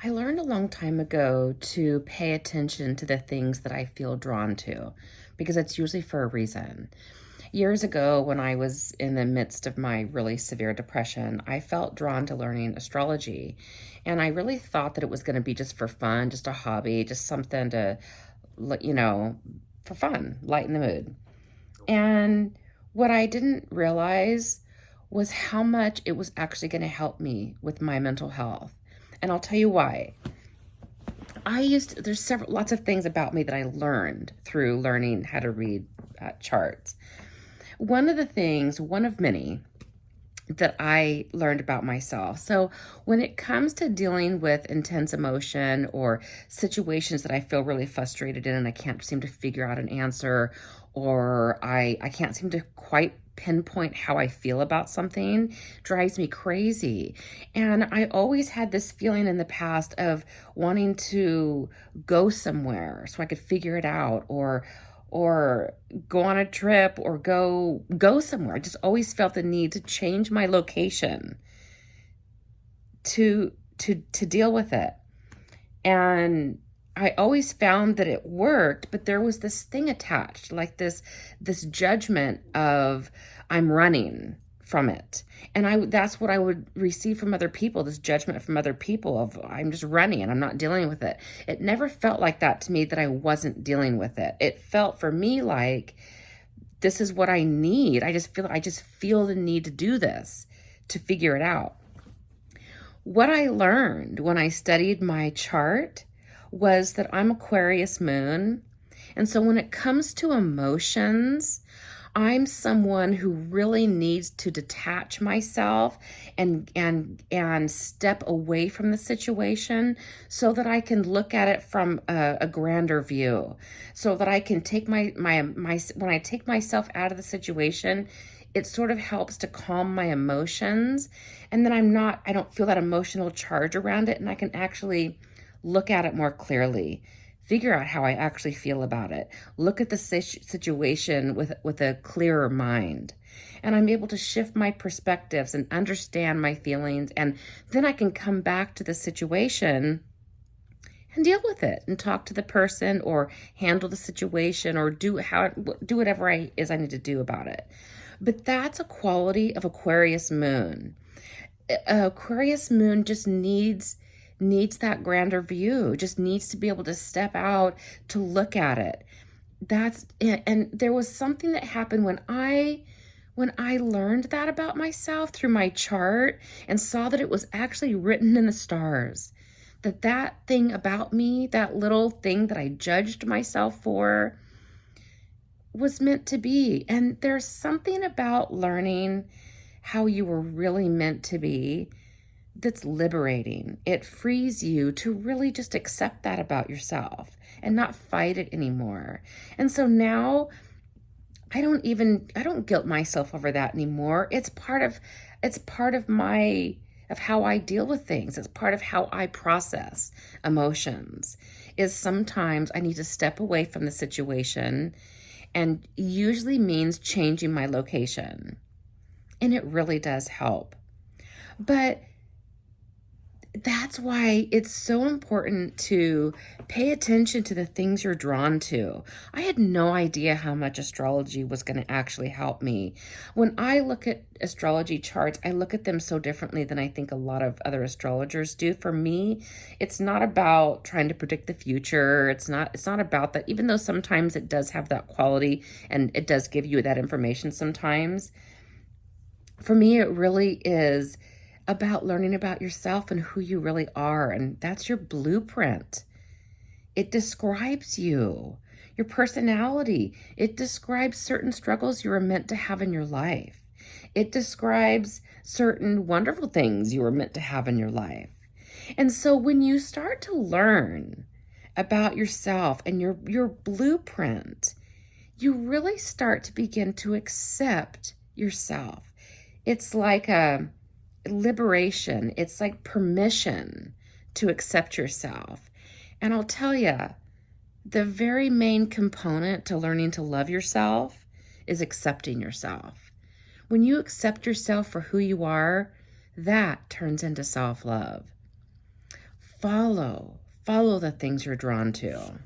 I learned a long time ago to pay attention to the things that I feel drawn to because it's usually for a reason. Years ago, when I was in the midst of my really severe depression, I felt drawn to learning astrology. And I really thought that it was going to be just for fun, just a hobby, just something to, you know, for fun, lighten the mood. And what I didn't realize was how much it was actually going to help me with my mental health. And I'll tell you why. There's lots of things about me that I learned through learning how to read charts. One of many that I learned about myself. So when it comes to dealing with intense emotion or situations that I feel really frustrated in and I can't seem to figure out an answer, or I can't seem to quite pinpoint how I feel about something, drives me crazy. And I always had this feeling in the past of wanting to go somewhere so I could figure it out, or go on a trip, or go somewhere. I just always felt the need to change my location to deal with it. And I always found that it worked, but there was this thing attached, like this judgment of I'm running from it. And I that's what I would receive from other people, this judgment from other people of I'm just running and I'm not dealing with it. It never felt like that to me, that I wasn't dealing with it. It felt for me like this is what I need. I just feel the need to do this, to figure it out. What I learned when I studied my chart was that I'm Aquarius moon. And so when it comes to emotions, I'm someone who really needs to detach myself and step away from the situation so that I can look at it from a grander view, so that I can take my when I take myself out of the situation, it sort of helps to calm my emotions, and then I don't feel that emotional charge around it, and I can actually look at it more clearly, figure out how I actually feel about it, look at the situation with a clearer mind. And I'm able to shift my perspectives and understand my feelings. And then I can come back to the situation and deal with it and talk to the person or handle the situation or do whatever I need to do about it. But that's a quality of Aquarius moon. Aquarius moon just needs that grander view, just needs to be able to step out to look at it. And there was something that happened when I learned that about myself through my chart and saw that it was actually written in the stars. That thing about me, that little thing that I judged myself for, was meant to be. And there's something about learning how you were really meant to be that's liberating. It frees you to really just accept that about yourself and not fight it anymore. And so now I don't guilt myself over that anymore. It's part of of how I deal with things. It's part of how I process emotions. Is sometimes I need to step away from the situation, and usually means changing my location. And it really does help. But that's why it's so important to pay attention to the things you're drawn to. I had no idea how much astrology was going to actually help me. When I look at astrology charts, I look at them so differently than I think a lot of other astrologers do. For me, it's not about trying to predict the future. It's not about that, even though sometimes it does have that quality and it does give you that information sometimes. For me, it really is about learning about yourself and who you really are. And that's your blueprint. It describes you, your personality. It describes certain struggles you were meant to have in your life. It describes certain wonderful things you were meant to have in your life. And so when you start to learn about yourself and your blueprint, you really start to begin to accept yourself. It's like a liberation. It's like permission to accept yourself. And I'll tell you, the very main component to learning to love yourself is accepting yourself. When you accept yourself for who you are, that turns into self-love. follow the things you're drawn to.